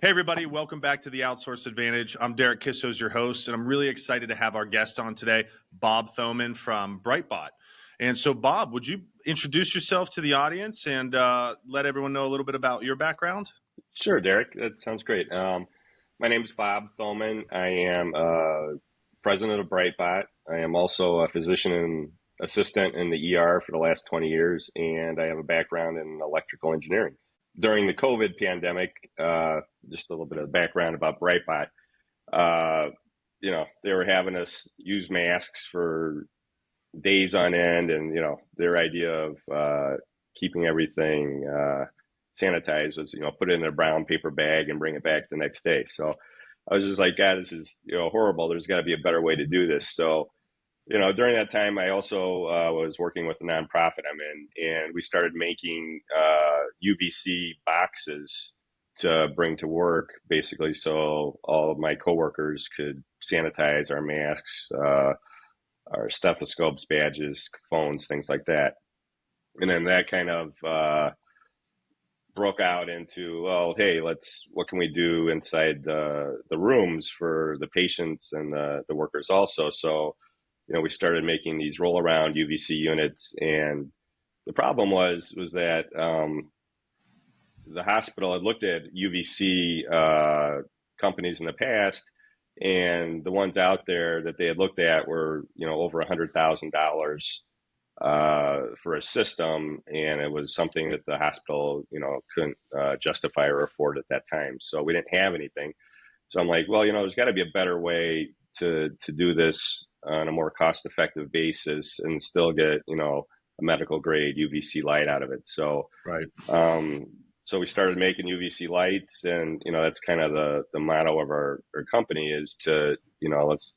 Hey, everybody. Welcome back to the Outsource Advantage. I'm Derek Kissos, your host, and I'm really excited to have our guest on today, Bob Thoman from BrightBot. And so, Bob, would you introduce yourself to the audience and let everyone know a little bit about your background? Sure, Derek. That sounds great. My name is Bob Thoman. I am president of BrightBot. I am also a physician and assistant in the ER for the last 20 years, and I have a background in electrical engineering. During the COVID pandemic, just a little bit of background about BrightBot. They were having us use masks for days on end, and their idea of keeping everything sanitized was put it in a brown paper bag and bring it back the next day. So I was just like, God, this is horrible. There's got to be a better way to do this. So during that time, I also was working with a nonprofit I'm in, and we started making UVC boxes to bring to work, basically, so all of my coworkers could sanitize our masks, our stethoscopes, badges, phones, things like that. And then that kind of broke out into, well, hey, what can we do inside the rooms for the patients and the workers also? So, we started making these roll around UVC units, and the problem was that the hospital had looked at UVC companies in the past, and the ones out there that they had looked at were, over $100,000 for a system, and it was something that the hospital, couldn't justify or afford at that time. So we didn't have anything. So I'm like, well, there's got to be a better way to do this on a more cost-effective basis and still get, a medical grade UVC light out of it. So, Right. So we started making UVC lights, and, that's kind of the motto of our company is to, let's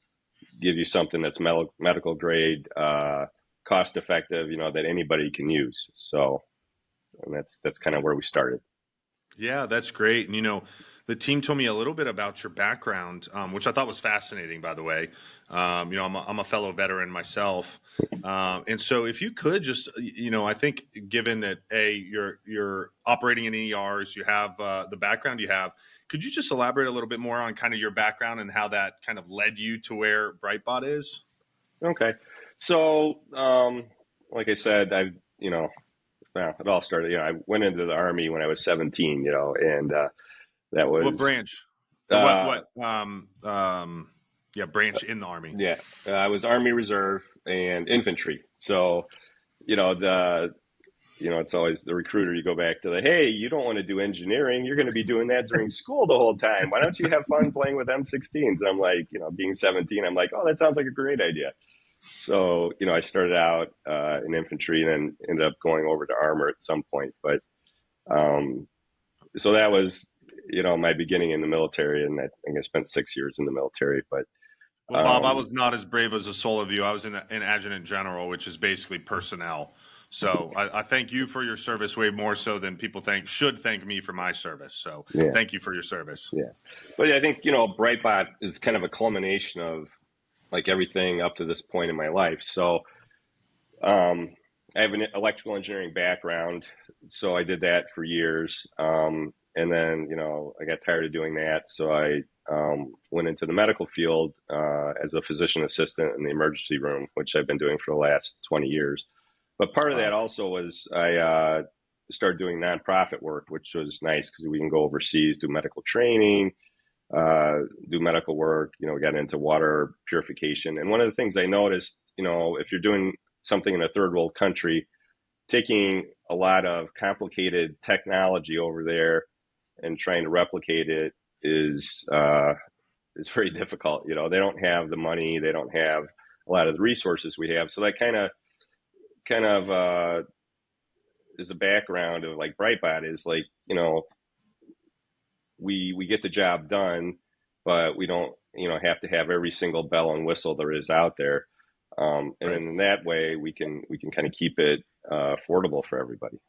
give you something that's medical grade, cost effective, that anybody can use. So, and that's kind of where we started. Yeah, that's great. And, the team told me a little bit about your background, which I thought was fascinating, by the way. I'm a fellow veteran myself. And so if you could just, I think given that, you're operating in ERs, you have the background you have, could you just elaborate a little bit more on kind of your background and how that kind of led you to where BrightBot is? Okay. So, like I said, it all started, I went into the Army when I was 17, and that was... What branch? Branch in the Army? Yeah, I was Army Reserve and infantry. So, it's always the recruiter. You go back to hey, you don't want to do engineering. You're going to be doing that during school the whole time. Why don't you have fun playing with M16s? And I'm like, being 17, I'm like, oh, that sounds like a great idea. So, I started out in infantry and then ended up going over to armor at some point. But so that was, my beginning in the military, and I think I spent 6 years in the military. But well, Bob, I was not as brave as a soul of you. I was in adjutant general, which is basically personnel. So I thank you for your service way more so than people should thank me for my service. So yeah. Thank you for your service. Yeah. But I think, BrightBot is kind of a culmination of like everything up to this point in my life. So I have an electrical engineering background, so I did that for years. And then, I got tired of doing that. So I went into the medical field as a physician assistant in the emergency room, which I've been doing for the last 20 years. But part of that also was I started doing nonprofit work, which was nice because we can go overseas, do medical training, do medical work, got into water purification. And one of the things I noticed, if you're doing something in a third world country, taking a lot of complicated technology over there and trying to replicate it is very difficult. They don't have the money, they don't have a lot of the resources we have. So that kind of is the background of like BrightBot is like, we get the job done, but we don't, have to have every single bell and whistle there is out there. And right. In that way, we can kind of keep it affordable for everybody.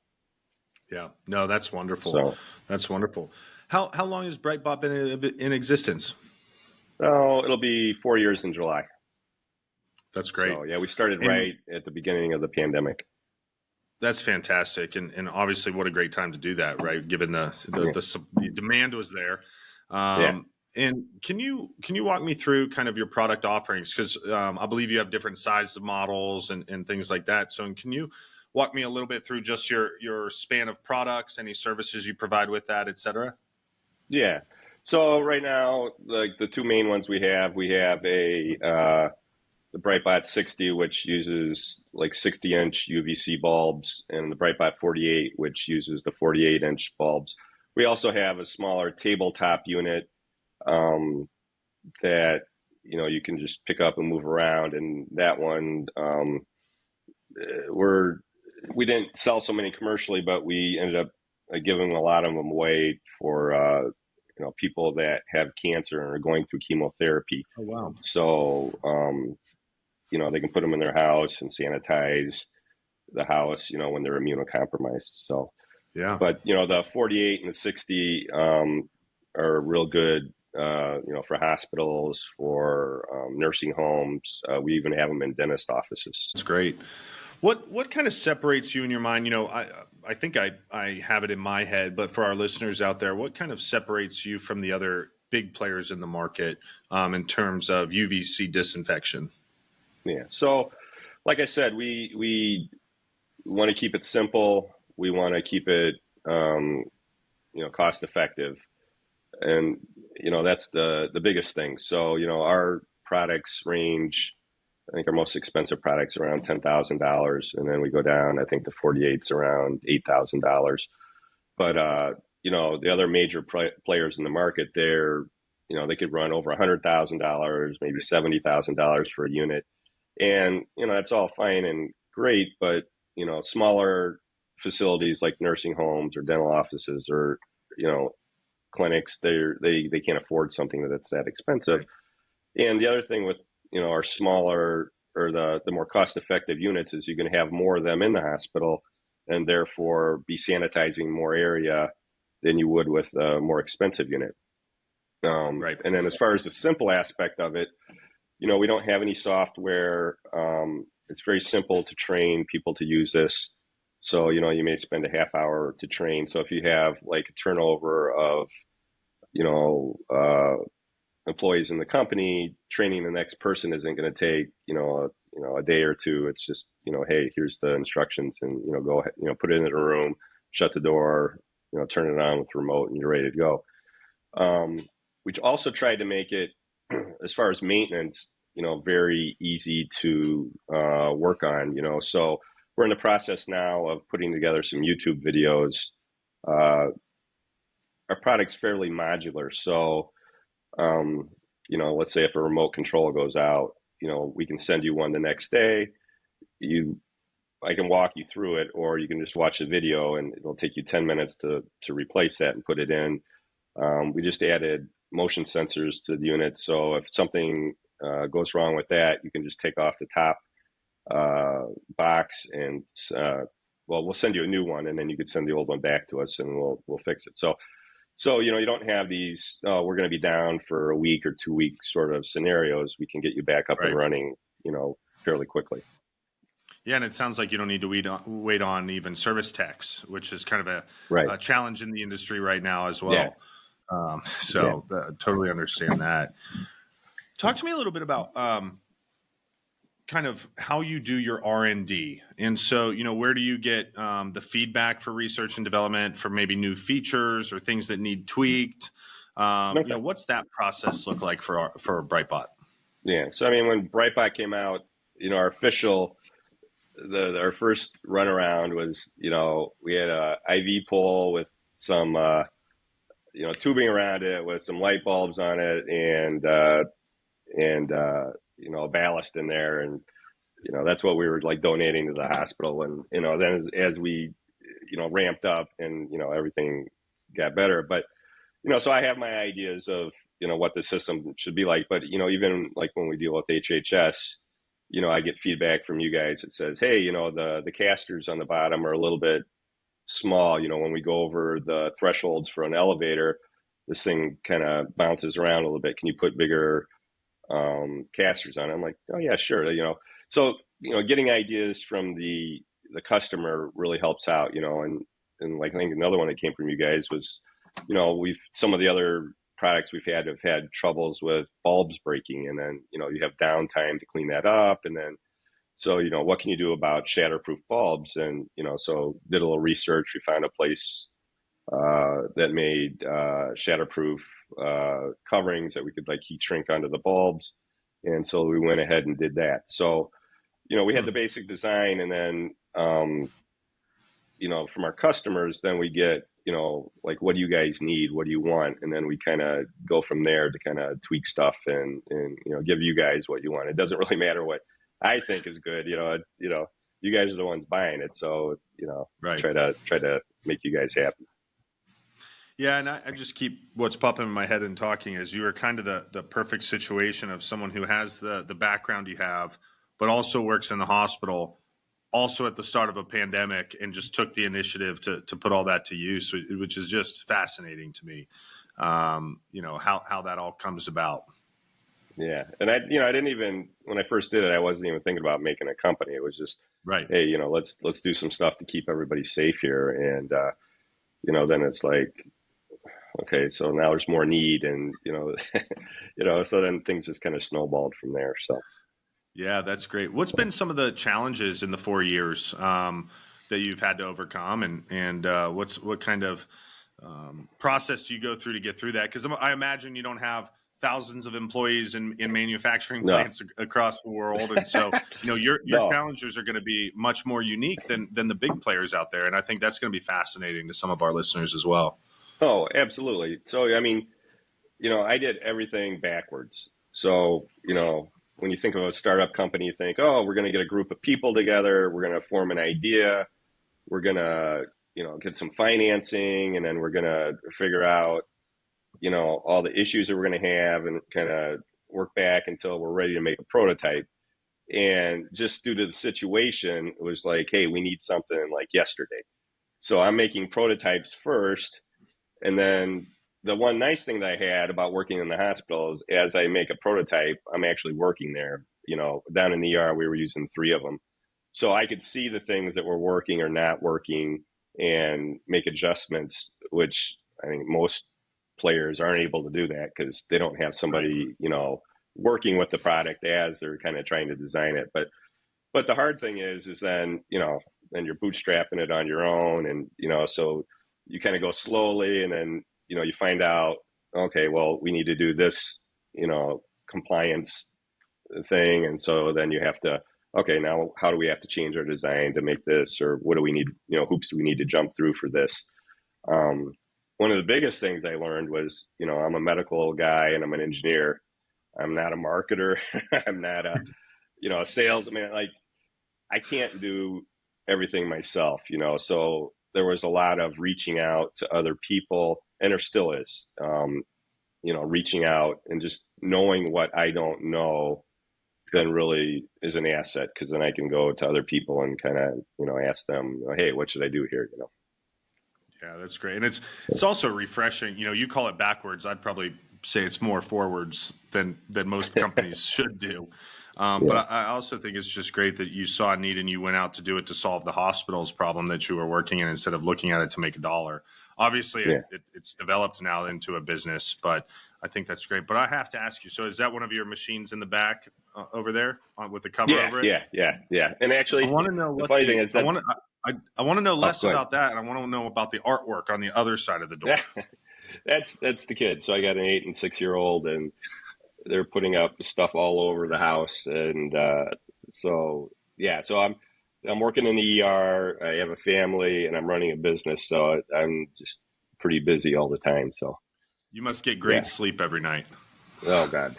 Yeah, no, that's wonderful. So, that's wonderful. How long has BrightBot been in existence? Oh, it'll be 4 years in July. That's great. So, yeah, we started right at the beginning of the pandemic. That's fantastic. And obviously what a great time to do that, right? Given the demand was there. Yeah. And can you walk me through kind of your product offerings? Because I believe you have different sizes of models and things like that. So can you walk me a little bit through just your span of products, any services you provide with that, et cetera? Yeah. So right now, like the two main ones we have the BrightBot 60, which uses like 60-inch UVC bulbs, and the BrightBot 48, which uses the 48-inch bulbs. We also have a smaller tabletop unit that you can just pick up and move around, and that one we're we didn't sell so many commercially, but we ended up giving a lot of them away for people that have cancer and are going through chemotherapy. Oh, wow. So they can put them in their house and sanitize the house, when they're immunocompromised. So, Yeah. but the 48 and the 60 are real good, for hospitals, for nursing homes. We even have them in dentist offices. That's great. What kind of separates you in your mind? I think I have it in my head, but for our listeners out there, what kind of separates you from the other big players in the market in terms of UVC disinfection? Yeah. So, like I said, we want to keep it simple. We want to keep it, cost effective, and that's the biggest thing. So, our products range. I think our most expensive products are around $10,000, and then we go down. I think the 48's around $8,000. But the other major players in the market, they could run over $100,000, maybe $70,000 for a unit, and that's all fine and great. But smaller facilities like nursing homes or dental offices or clinics, they can't afford something that's that expensive. And the other thing with our smaller or the more cost effective units is you're going to have more of them in the hospital and therefore be sanitizing more area than you would with a more expensive unit. Right. And then as far as the simple aspect of it, we don't have any software. It's very simple to train people to use this. So, you may spend a half hour to train. So if you have like a turnover of, employees in the company, training the next person isn't going to take, a day or two. It's just, hey, here's the instructions and, go ahead, put it in a room, shut the door, turn it on with the remote and you're ready to go. We also tried to make it, as far as maintenance, very easy to work on, so we're in the process now of putting together some YouTube videos. Our product's fairly modular. So, let's say if a remote control goes out, we can send you one the next day. I can walk you through it, or you can just watch the video and it'll take you 10 minutes to replace that and put it in. We just added motion sensors to the unit. So if something goes wrong with that, you can just take off the top box and, we'll send you a new one, and then you could send the old one back to us and we'll fix it. So, you don't have these, we're going to be down for a week or 2 weeks sort of scenarios. We can get you back up and running, fairly quickly. Yeah, and it sounds like you don't need to wait on even service techs, which is kind of a challenge in the industry right now as well. Yeah. Totally understand that. Talk to me a little bit about kind of how you do your R&D. And so, where do you get the feedback for research and development for maybe new features or things that need tweaked? What's that process look like for BrightBot? Yeah. So, I mean, when BrightBot came out, our first run around was, we had a IV pole with some, tubing around it with some light bulbs on it and a ballast in there. And, that's what we were like donating to the hospital. And, then as we, ramped up and, everything got better. But, so I have my ideas of, what the system should be like. But, even like when we deal with HHS, I get feedback from you guys that says, hey, the casters on the bottom are a little bit small. When we go over the thresholds for an elevator, this thing kind of bounces around a little bit. Can you put bigger casters on it? I'm like, oh yeah, sure. So, getting ideas from the customer really helps out, and like I think another one that came from you guys was, some of the other products we've have had troubles with bulbs breaking, and then, you have downtime to clean that up. And then, so, what can you do about shatterproof bulbs? And, so did a little research. We found a place that made shatterproof coverings that we could like heat shrink onto the bulbs. And so we went ahead and did that. So, we had the basic design, and then, from our customers, then we get, like, what do you guys need? What do you want? And then we kind of go from there to kind of tweak stuff and, give you guys what you want. It doesn't really matter what I think is good. You guys are the ones buying it. So, Right. try to make you guys happy. Yeah, and I just keep what's popping in my head and talking is you are kind of the perfect situation of someone who has the background you have, but also works in the hospital, also at the start of a pandemic, and just took the initiative to put all that to use, which is just fascinating to me. How that all comes about. Yeah. And I didn't even, when I first did it, I wasn't even thinking about making a company. It was just, Right. hey, let's do some stuff to keep everybody safe here. And, then it's like, okay, so now there's more need, and, so then things just kind of snowballed from there. So. Yeah, that's great. What's been some of the challenges in the 4 years that you've had to overcome, and what kind of process do you go through to get through that? Because I imagine you don't have thousands of employees in manufacturing plants across the world, and so your challenges are going to be much more unique than the big players out there, and I think that's going to be fascinating to some of our listeners as well. Oh, absolutely. So I mean, I did everything backwards. So when you think of a startup company, you think, oh, we're going to get a group of people together, we're going to form an idea, we're going to, get some financing, and then we're going to figure out, all the issues that we're going to have, and kind of work back until we're ready to make a prototype. And just due to the situation, it was like, hey, we need something like yesterday. So I'm making prototypes first. And then the one nice thing that I had about working in the hospital is, as I make a prototype, I'm actually working there. Down in the ER, we were using 3 of them. So I could see the things that were working or not working and make adjustments, which I think most players aren't able to do that because they don't have somebody, working with the product as they're kind of trying to design it. But the hard thing is then, then you're bootstrapping it on your own. And, so you kind of go slowly, and then, you find out, okay, well, we need to do this, compliance thing. And so then you have to, okay, now how do we have to change our design to make this, or what do we need, hoops do we need to jump through for this? One of the biggest things I learned was, I'm a medical guy and I'm an engineer. I'm not a marketer. I'm not a, a sales. I mean, like, I can't do everything myself, so there was a lot of reaching out to other people, and there still is, reaching out and just knowing what I don't know then really is an asset, because then I can go to other people and kind of, ask them, hey, what should I do here? Yeah, that's great. And it's also refreshing. You call it backwards. I'd probably say it's more forwards than most companies should do. But I also think it's just great that you saw a need and you went out to do it to solve the hospital's problem that you were working in, instead of looking at it to make a dollar. Obviously, it's developed now into a business, but I think that's great. But I have to ask you, so is that one of your machines in the back over there with the cover over it? Yeah. And actually, I want to know the funny thing is, I want to know less about that, and I want to know about the artwork on the other side of the door. That's the kid. So I got an 8 and 6-year-old, and they're putting up stuff all over the house. And so I'm working in the ER. I have a family, and I'm running a business, so I'm just pretty busy all the time. So you must get great sleep every night. Oh God,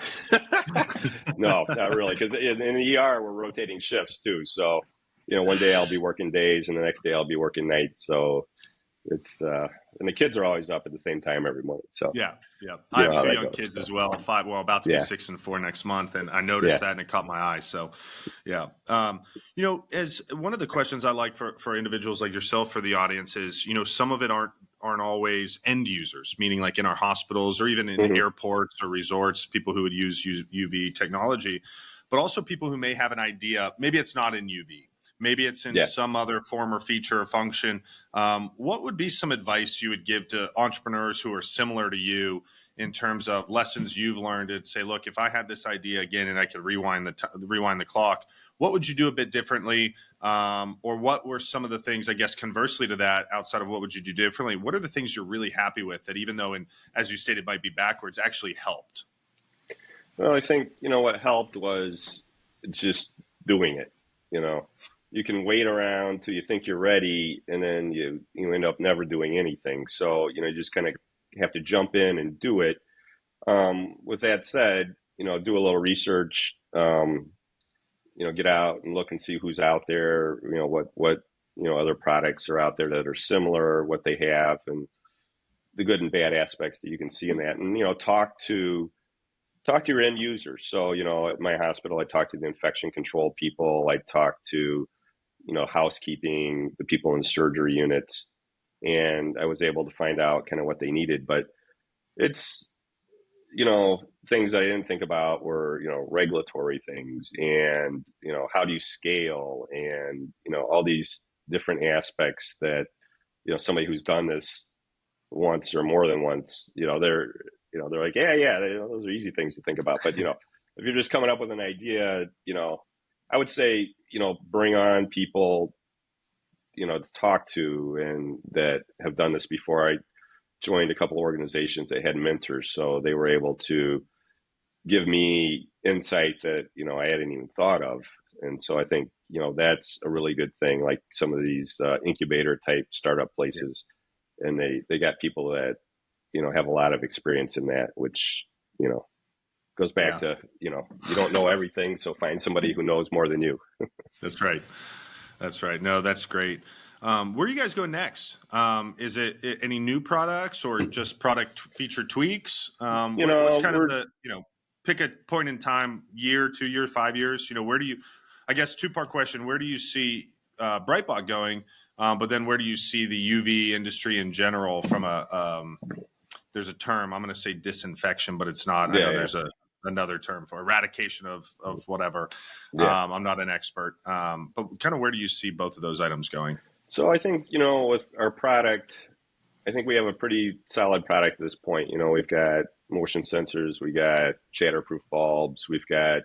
no, not really. Because in the ER we're rotating shifts too. So one day I'll be working days, and the next day I'll be working nights. So it's and the kids are always up at the same time every morning. So yeah. I have 2 young kids as well. 5, about to be 6 and 4 next month, and I noticed that, and it caught my eye. So, as one of the questions I like for individuals like yourself, for the audience, is some of it aren't always end users, meaning like in our hospitals or even in airports or resorts, people who would use UV technology, but also people who may have an idea. Maybe it's not in UV. Maybe it's in some other form or feature or function. What would be some advice you would give to entrepreneurs who are similar to you in terms of lessons you've learned and say, look, if I had this idea again and I could rewind the clock, what would you do a bit differently? Or what were some of the things, I guess, conversely to that, outside of what would you do differently? What are the things you're really happy with that, even though, as you stated, might be backwards, actually helped? Well, I think, what helped was just doing it. You can wait around till you think you're ready, and then you end up never doing anything. So, you just kind of have to jump in and do it. With that said, do a little research, get out and look and see who's out there, what other products are out there that are similar, what they have, and the good and bad aspects that you can see in that. And, talk to your end users. So, at my hospital, I talk to the infection control people. I talk to, housekeeping, the people in surgery units, and I was able to find out kind of what they needed. But it's, things I didn't think about were, regulatory things and, how do you scale and, all these different aspects that, somebody who's done this once or more than once, they're like, yeah, those are easy things to think about. But, if you're just coming up with an idea, I would say, bring on people, to talk to and that have done this before. I joined a couple of organizations that had mentors, so they were able to give me insights that, I hadn't even thought of. And so I think, that's a really good thing, like some of these incubator type startup places. Yeah. And they got people that, have a lot of experience in that, which, goes back to, you don't know everything. So find somebody who knows more than you. That's right. That's right. No, that's great. Where do you guys go next? Is it any new products or just product feature tweaks? What's kind of the, pick a point in time, year, 2 years, 5 years, where do you, I guess, two-part question, where do you see BrightBot going? But then where do you see the UV industry in general from there's a term, I'm going to say disinfection, but it's not. I know there's another term for eradication of whatever. Yeah. I'm not an expert, but kind of where do you see both of those items going? So I think, with our product, I think we have a pretty solid product at this point. We've got motion sensors, we got shatterproof bulbs, we've got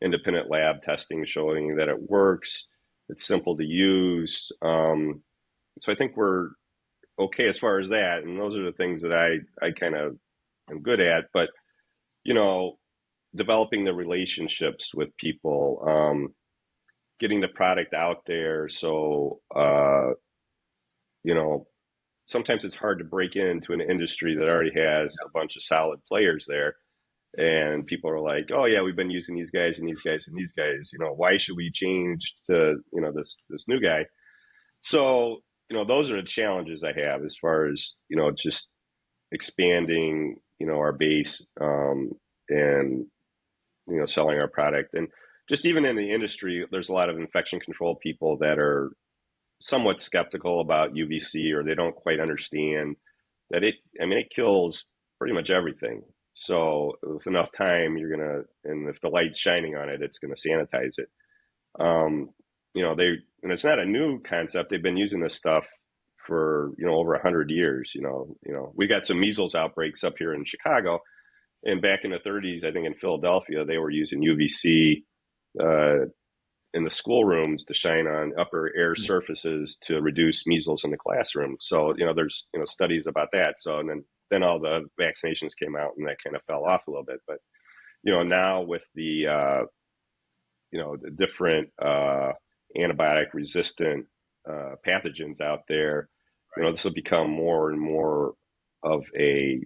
independent lab testing showing that it works. It's simple to use. So I think we're okay as far as that. And those are the things that I kind of am good at. But, developing the relationships with people, getting the product out there. So, sometimes it's hard to break into an industry that already has a bunch of solid players there. And people are like, oh yeah, we've been using these guys and these guys and these guys, why should we change to, this new guy? So, those are the challenges I have as far as, just expanding, our base, and, selling our product. And just even in the industry, there's a lot of infection control people that are somewhat skeptical about UVC, or they don't quite understand that it kills pretty much everything. So with enough time, and if the light's shining on it, it's going to sanitize it. And it's not a new concept. They've been using this stuff for, over 100 years. We got some measles outbreaks up here in Chicago, and back in the 30s, I think in Philadelphia, they were using UVC in the schoolrooms to shine on upper air surfaces to reduce measles in the classroom. So, there's, studies about that. So, and then all the vaccinations came out and that kind of fell off a little bit. But, now with the different antibiotic resistant pathogens out there, this will become more and more of a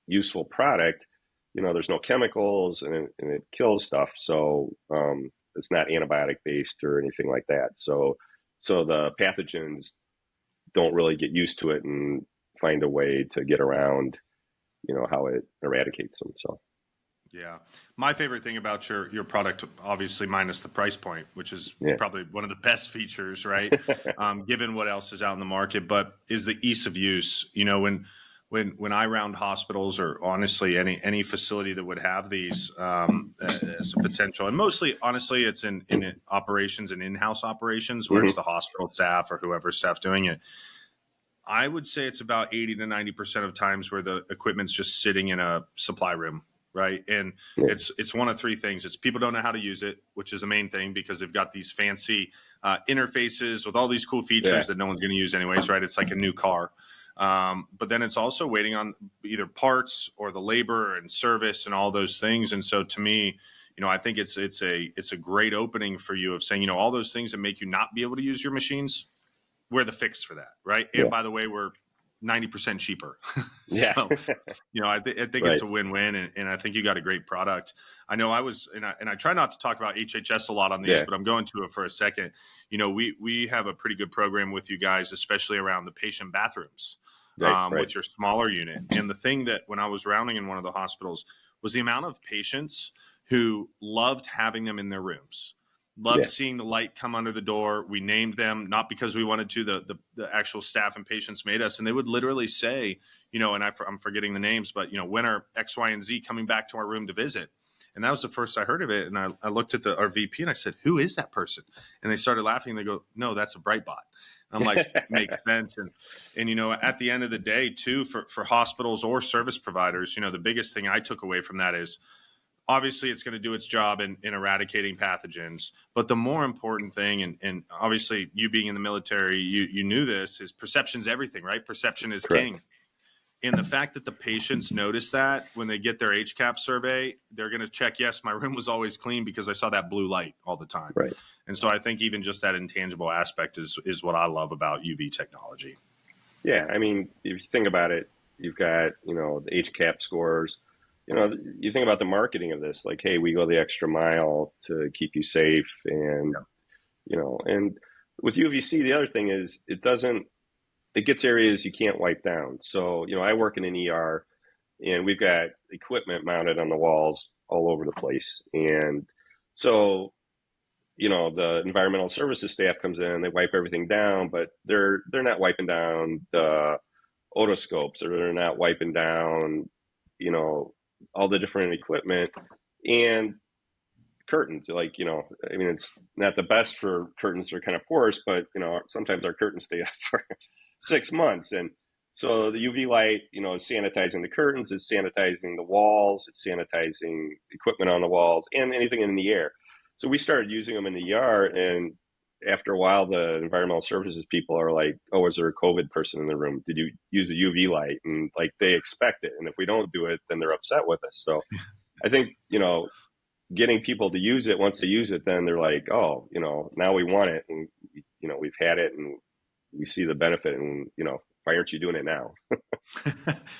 useful product. There's no chemicals and it kills stuff. So it's not antibiotic based or anything like that. So the pathogens don't really get used to it and find a way to get around, how it eradicates them. So. Yeah. My favorite thing about your product, obviously minus the price point, which is probably one of the best features, right? Given what else is out in the market, but is the ease of use. When I round hospitals, or honestly any facility that would have these as a potential, and mostly honestly it's in operations and in-house operations where it's the hospital staff or whoever staff doing it. I would say it's about 80 to 90% of times where the equipment's just sitting in a supply room, right? And Yeah. it's one of three things. It's people don't know how to use it, which is the main thing because they've got these fancy interfaces with all these cool features that no one's going to use anyways, right? It's like a new car. But then it's also waiting on either parts or the labor and service and all those things. And so to me, I think it's a great opening for you of saying, all those things that make you not be able to use your machines, we're the fix for that, right? And by the way, we're 90% cheaper. Yeah. So, I think it's a win-win, and I think you got a great product. I know I was, and I try not to talk about HHS a lot on these, but I'm going to it for a second. We have a pretty good program with you guys, especially around the patient bathrooms with your smaller unit. And the thing that when I was rounding in one of the hospitals was the amount of patients who loved having them in their rooms. Loved seeing the light come under the door. We named them, not because we wanted to, the actual staff and patients made us. And they would literally say, and I'm forgetting the names, but, when are X, Y, and Z coming back to our room to visit? And that was the first I heard of it. And I looked at our VP and I said, who is that person? And they started laughing. They go, no, that's a BrightBot. I'm like, makes sense. And at the end of the day, too, for hospitals or service providers, the biggest thing I took away from that is, obviously, it's going to do its job in eradicating pathogens. But the more important thing, and obviously you being in the military, you knew this, is perception's everything, right? Perception is king. And the fact that the patients notice that when they get their HCAP survey, they're going to check, yes, my room was always clean because I saw that blue light all the time. Right. And so I think even just that intangible aspect is what I love about UV technology. Yeah. I mean, if you think about it, you've got, the HCAP scores. You think about the marketing of this, like, hey, we go the extra mile to keep you safe. And, and with UVC, the other thing is it gets areas you can't wipe down. So, I work in an ER and we've got equipment mounted on the walls all over the place. And so, the environmental services staff comes in, they wipe everything down, but they're not wiping down the otoscopes, or they're not wiping down, all the different equipment and curtains. Like, it's not the best for curtains. They're kind of porous, but, sometimes our curtains stay up for 6 months. And so the UV light, is sanitizing the curtains, it's sanitizing the walls, it's sanitizing equipment on the walls and anything in the air. So we started using them in the ER, and after a while, the environmental services people are like, oh, is there a COVID person in the room? Did you use the UV light? And like, they expect it. And if we don't do it, then they're upset with us. So I think, getting people to use it, once they use it, then they're like, oh, now we want it. And, we've had it and we see the benefit, and, why aren't you doing it now?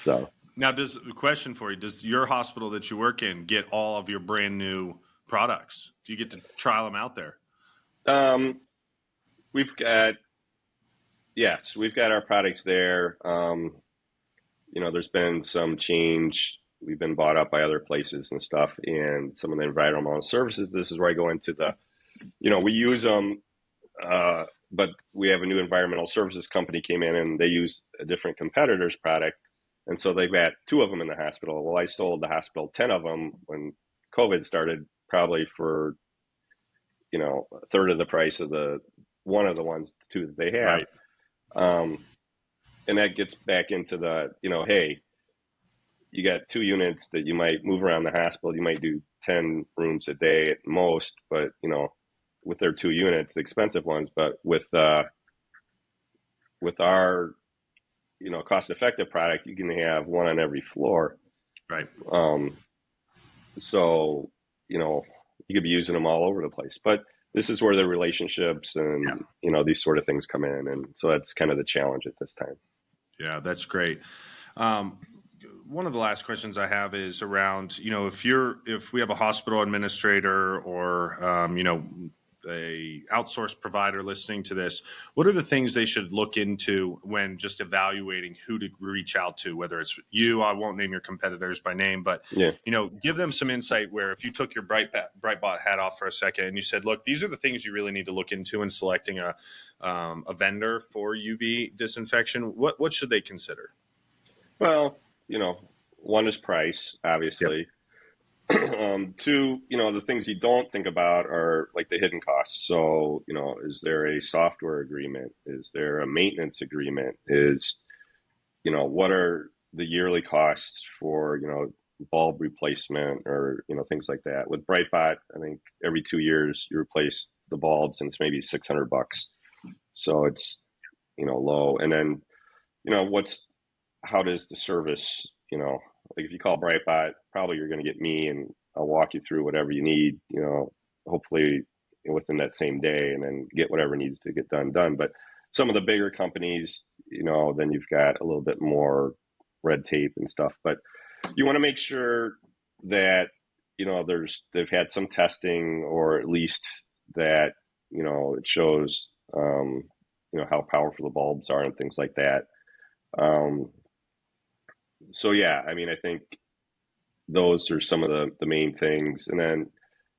So now, question for you, does your hospital that you work in get all of your brand new products? Do you get to trial them out there? We've got our products there. There's been some change. We've been bought up by other places and stuff, and some of the environmental services. This is where I go into we use them, but we have a new environmental services company came in, and they use a different competitor's product. And so they've got 2 of them in the hospital. Well, I sold the hospital 10 of them when COVID started, probably for, a third of the price of one of the 2 that they have. Right. And that gets back into the, hey, you got 2 units that you might move around the hospital. You might do 10 rooms a day at most, but, with their 2 units, the expensive ones, but with our, cost-effective product, you can have 1 on every floor. Right. So, you could be using them all over the place, but this is where the relationships and, these sort of things come in. And so that's kind of the challenge at this time. Yeah, that's great. One of the last questions I have is around, if we have a hospital administrator or, a outsourced provider listening to this, what are the things they should look into when just evaluating who to reach out to, whether it's you, I won't name your competitors by name, but, give them some insight where if you took your BrightBot hat off for a second and you said, look, these are the things you really need to look into in selecting a vendor for UV disinfection. What should they consider? Well, one is price, obviously. Two, the things you don't think about are like the hidden costs. So, is there a software agreement? Is there a maintenance agreement? What are the yearly costs for, bulb replacement or, things like that. With BrightBot, I think every 2 years you replace the bulbs and it's maybe $600. So it's, low. And then, how does the service, like if you call BrightBot, probably you're going to get me and I'll walk you through whatever you need, hopefully within that same day, and then get whatever needs to get done. But some of the bigger companies, then you've got a little bit more red tape and stuff. But you want to make sure that, they've had some testing, or at least that, it shows, how powerful the bulbs are and things like that. So yeah, I mean, I think those are some of the main things. And then,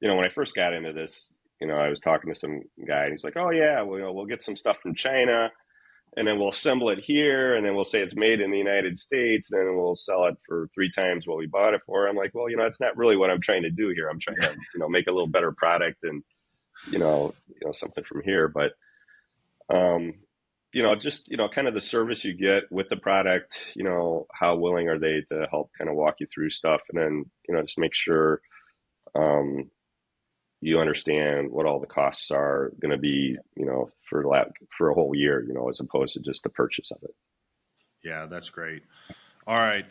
when I first got into this, I was talking to some guy and he's like, oh yeah, we'll get some stuff from China and then we'll assemble it here. And then we'll say it's made in the United States. And then we'll sell it for 3 times what we bought it for. I'm like, well, that's not really what I'm trying to do here. I'm trying to, make a little better product and, something from here. But, just, kind of the service you get with the product, how willing are they to help kind of walk you through stuff, and then, just make sure, you understand what all the costs are going to be, for a whole year, as opposed to just the purchase of it. Yeah, that's great. All right,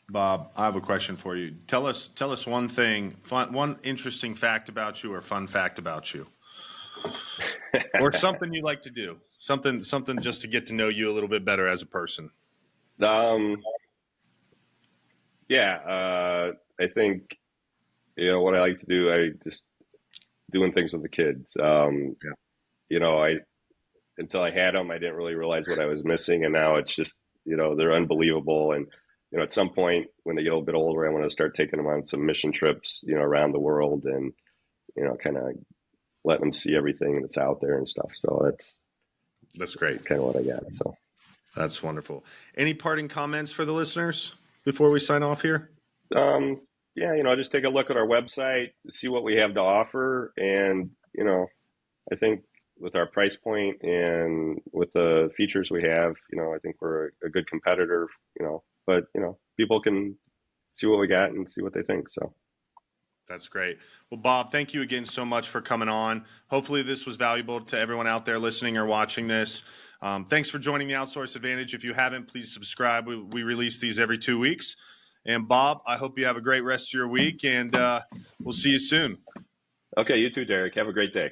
Bob, I have a question for you. Tell us one thing, one interesting fact about you or fun fact about you. Or something you like to do, something just to get to know you a little bit better as a person. I think, what I like to do, I just doing things with the kids. Until I had them, I didn't really realize what I was missing. And now it's just, they're unbelievable. And, at some point when they get a little bit older, I want to start taking them on some mission trips, around the world, and, kind of let them see everything that's out there and stuff. So that's great. Kind of what I got. So that's wonderful. Any parting comments for the listeners before we sign off here? Just take a look at our website, see what we have to offer. And, I think with our price point and with the features we have, I think we're a good competitor, but, people can see what we got and see what they think. So. That's great. Well, Bob, thank you again so much for coming on. Hopefully this was valuable to everyone out there listening or watching this. Thanks for joining the Outsource Advantage. If you haven't, please subscribe. We release these every 2 weeks. And Bob, I hope you have a great rest of your week, and we'll see you soon. Okay, you too, Derek. Have a great day.